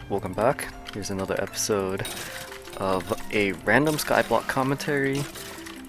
welcome back. Here's another episode of a random Skyblock commentary,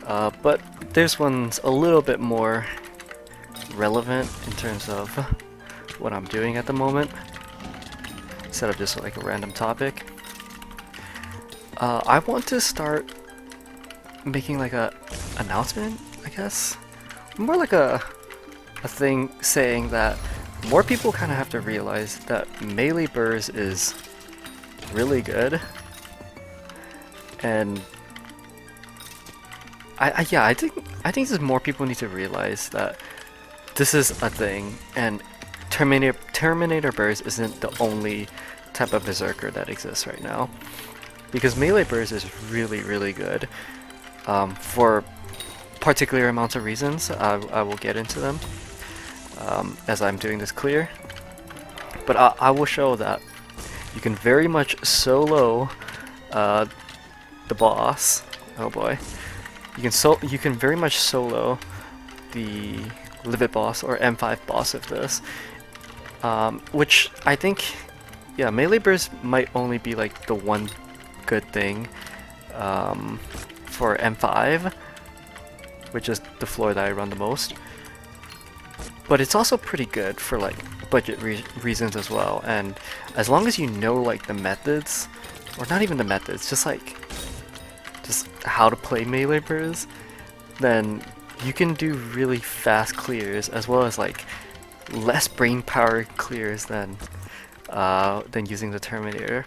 but this one's a little bit more relevant in terms of what I'm doing at the moment, instead of just like a random topic. I want to start making like a announcement, I guess, more like a thing saying that more people kind of have to realize that melee burst is really good, and I think just more people need to realize that this is a thing, and Terminator burst isn't the only type of Berserker that exists right now, because melee burst is really good for particular amounts of reasons. I will get into them as I'm doing this clear, but I will show that you can very much solo the boss. Oh boy, you can very much solo the livid boss or M5 boss of this, which I think, yeah, melee burst might only be like the one good thing for M5, which is the floor that I run the most. But it's also pretty good for like budget reasons as well, and as long as you know like the methods, or not even the methods, just how to play melee burst, then you can do really fast clears, as well as like less brain power clears than using the Terminator.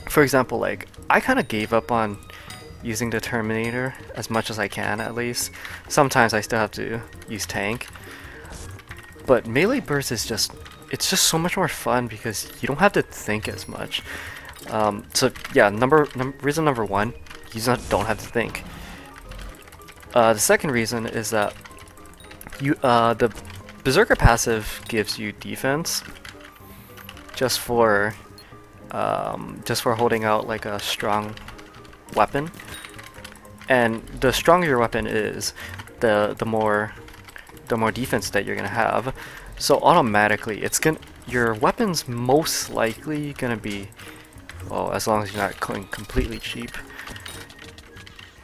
For example, like I kind of gave up on using the Terminator as much as I can, at least. Sometimes I still have to use tank, but melee burst is just so much more fun because you don't have to think as much. So yeah, reason number one, you just don't have to think. The second reason is that the Berserker passive gives you defense just for holding out like a strong weapon, and the stronger your weapon is, the more defense that you're gonna have. So automatically, your weapon's most likely gonna be, well, as long as you're not going completely cheap,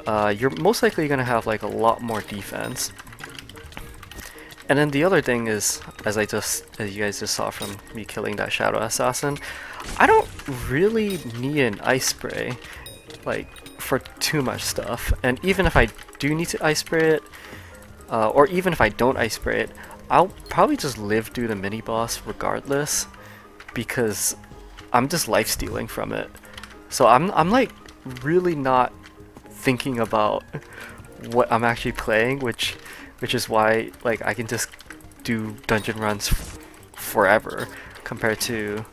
you're most likely gonna have like a lot more defense. And then the other thing is, as you guys just saw from me killing that shadow assassin, I don't really need an ice spray like for too much stuff. And even if I do need to ice spray it, or even if I don't ice spray it, I'll probably just live through the mini boss regardless, because I'm just life stealing from it. So I'm like really not thinking about what I'm actually playing, which is why like I can just do dungeon runs forever compared to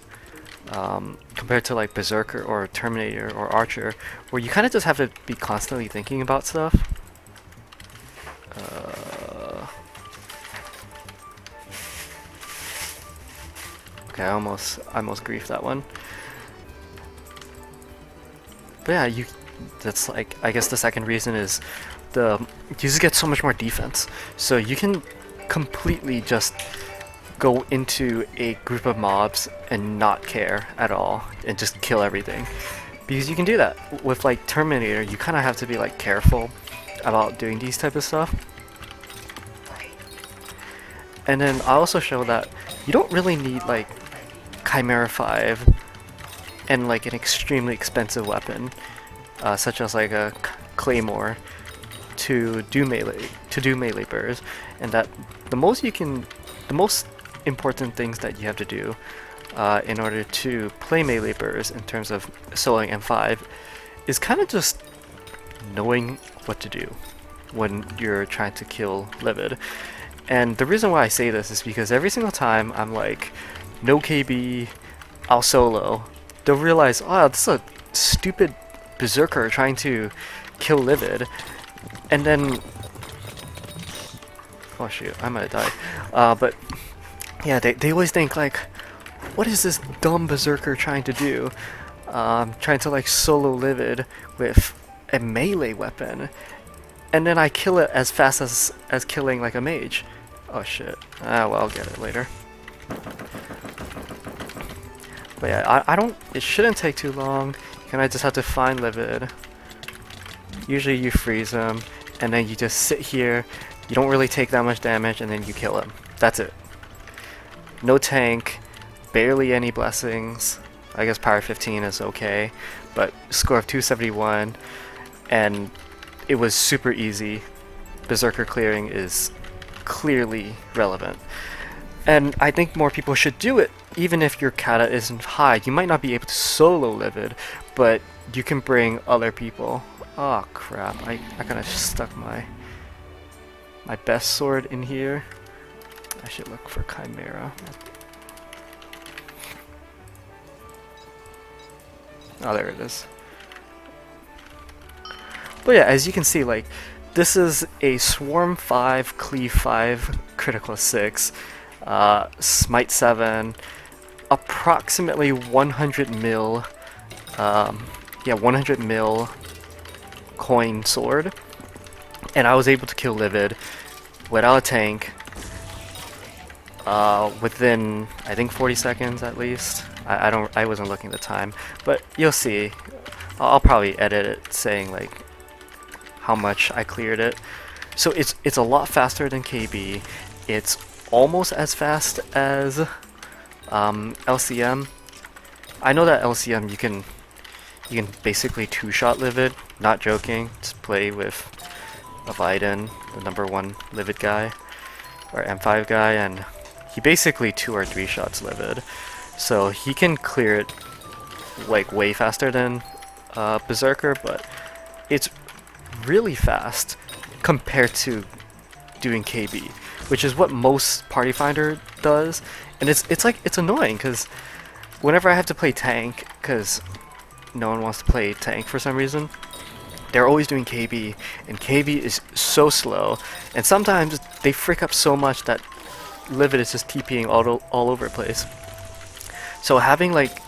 like Berserker or Terminator or Archer, where you kind of just have to be constantly thinking about stuff. Okay, I almost griefed that one. But yeah, that's like, I guess the second reason is you just get so much more defense. So you can completely just go into a group of mobs and not care at all and just kill everything, because you can do that. With like Terminator, you kind of have to be like careful about doing these type of stuff. And then I also show that you don't really need like Chimera 5 and like an extremely expensive weapon, such as like a Claymore, to do melee burst, and that the most important things that you have to do in order to play melee burst in terms of soloing M5 is kind of just knowing what to do when you're trying to kill livid. And the reason why I say this is because every single time I'm like, no KB, I'll solo, they'll realize, oh, this is a stupid Berserker trying to kill livid. And then, oh shoot, I might have died. But yeah, they always think like, what is this dumb Berserker trying to do? Trying to like solo livid with a melee weapon, and then I kill it as fast as killing like a mage. Oh shit. Ah, well, I'll get it later. But yeah, I don't, it shouldn't take too long. You kind of just have to find livid. Usually you freeze him, and then you just sit here. You don't really take that much damage, and then you kill him. That's it. No tank, barely any blessings. I guess power 15 is okay, but score of 271, and it was super easy. Berserker clearing is clearly relevant. And I think more people should do it, even if your kata isn't high. You might not be able to solo livid, but you can bring other people. Oh crap, I kind of stuck my best sword in here. I should look for Chimera. Oh, there it is. But yeah, as you can see, like, this is a Swarm 5, Cleave 5, Critical 6, Smite 7, approximately 100 mil, yeah, 100 mil coin sword, and I was able to kill Livid without a tank within, I think, 40 seconds at least. I wasn't looking at the time, but you'll see. I'll probably edit it saying like how much I cleared it. So it's a lot faster than KB. It's almost as fast as LCM. I know that LCM you can basically two-shot Livid. Not joking. Just play with a Biden, the #1 Livid guy, or M5 guy, and he basically 2 or 3 shots Livid. So he can clear it like way faster than Berserker, but it's really fast compared to doing KB, which is what most Party Finder does, and it's annoying because whenever I have to play tank, because no one wants to play tank for some reason, they're always doing KB, and KB is so slow, and sometimes they frick up so much that Livid is just TPing all over the place. So having like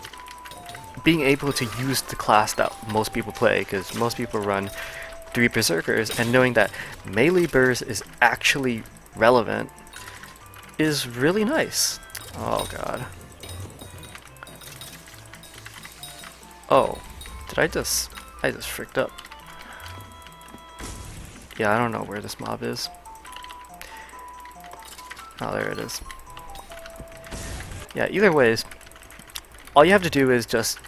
being able to use the class that most people play, because most people run 3 Berserkers, and knowing that melee burst is actually relevant is really nice. Oh god. Oh, did I just fricked up. Yeah, I don't know where this mob is. Oh, there it is. Yeah, either ways, all you have to do is just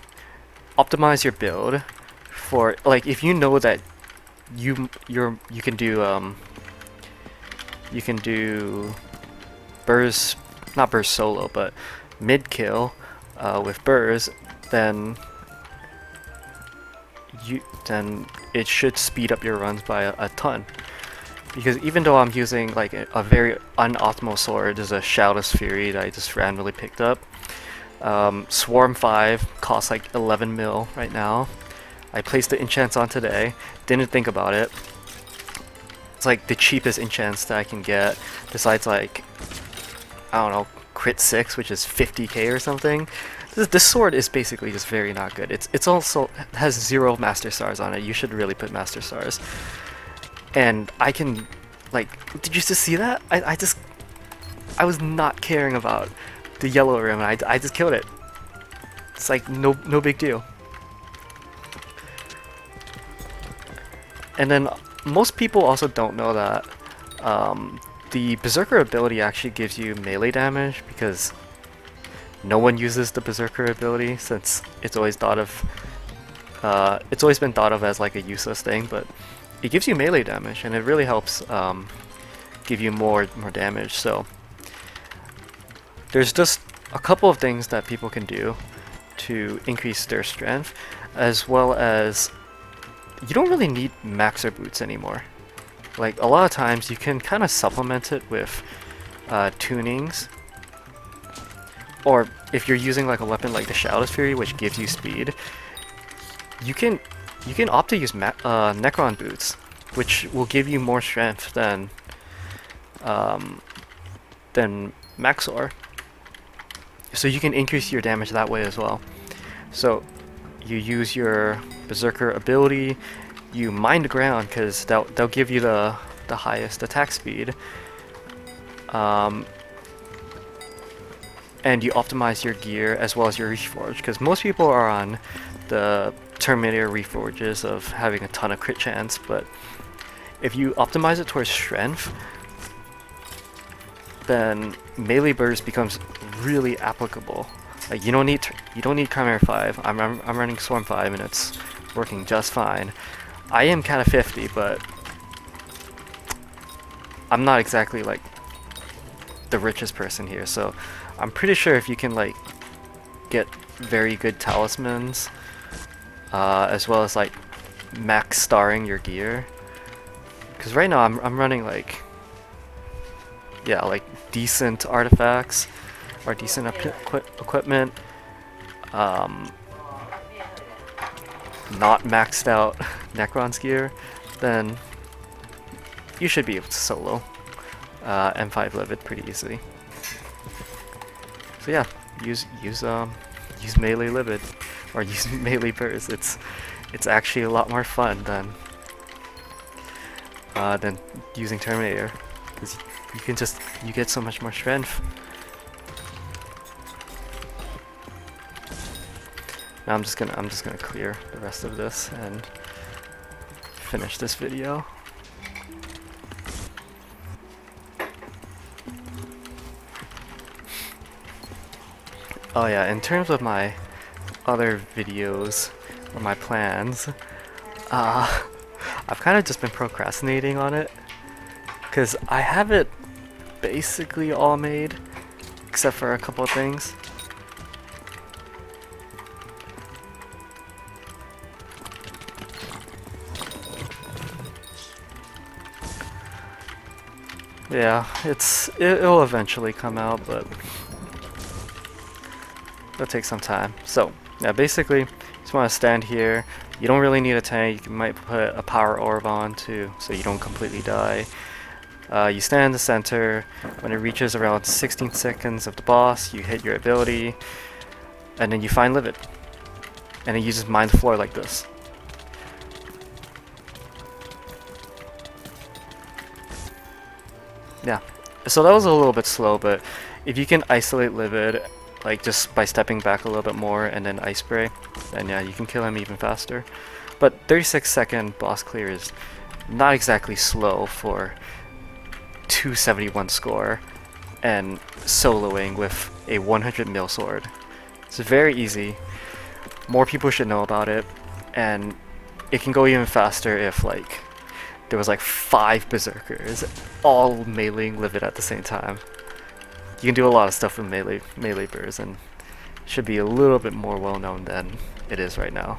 optimize your build for, like, if you know that you can do burst, not burst solo, but mid kill with burst, then it should speed up your runs by a ton. Because even though I'm using like a very unoptimal sword, there's a Shadow's Fury that I just randomly picked up. Swarm 5 costs like 11 mil right now. I placed the enchants on today, didn't think about it. It's like the cheapest enchants that I can get, besides like, I don't know, crit 6, which is 50k or something. This sword is basically just very not good. It's also has 0 master stars on it. You should really put master stars. And I can, like, did you just see that? I was not caring about the yellow rim, and I just killed it. It's like no big deal. And then most people also don't know that the Berserker ability actually gives you melee damage, because no one uses the Berserker ability since it's always thought of it's always been thought of as like a useless thing, but it gives you melee damage, and it really helps give you more damage. So there's just a couple of things that people can do to increase their strength, as well as you don't really need maxer boots anymore. Like, a lot of times you can kind of supplement it with tunings, or if you're using like a weapon like the Shadow's Fury, which gives you speed, you can opt to use Necron boots, which will give you more strength than Maxor. So you can increase your damage that way as well. So you use your Berserker ability, you mine the ground, because they'll give you the highest attack speed, and you optimize your gear as well as your reforge, because most people are on the Terminator reforges of having a ton of crit chance, but if you optimize it towards strength, then melee burst becomes really applicable. Like you don't need Chimera 5. I'm running Swarm 5 and it's working just fine. I am kind of 50, but I'm not exactly like the richest person here, so I'm pretty sure if you can like get very good talismans, as well as like max starring your gear, because right now I'm running like, yeah, like decent artifacts or decent equipment, not maxed out Necron's gear, then you should be able to solo M5 Livid pretty easily. So yeah, use melee Livid or use melee burst. It's actually a lot more fun than using Terminator, because you get so much more strength. Now I'm just gonna clear the rest of this and finish this video. Oh yeah, in terms of my other videos or my plans, I've kind of just been procrastinating on it, because I have it basically all made except for a couple of things. Yeah, it'll eventually come out, but it'll take some time. So yeah, basically, you just want to stand here. You don't really need a tank. You might put a power orb on too, so you don't completely die. You stand in the center. When it reaches around 16 seconds of the boss, you hit your ability, and then you find Livid, and then you just mine the floor like this. Yeah, so that was a little bit slow, but if you can isolate Livid, like just by stepping back a little bit more and then ice spray, then yeah, you can kill him even faster. But 36-second boss clear is not exactly slow for 271 score and soloing with a 100 mil sword. It's very easy. More people should know about it, and it can go even faster if like there was like 5 Berserkers all meleeing Livid at the same time. You can do a lot of stuff with melee bursts, and should be a little bit more well known than it is right now.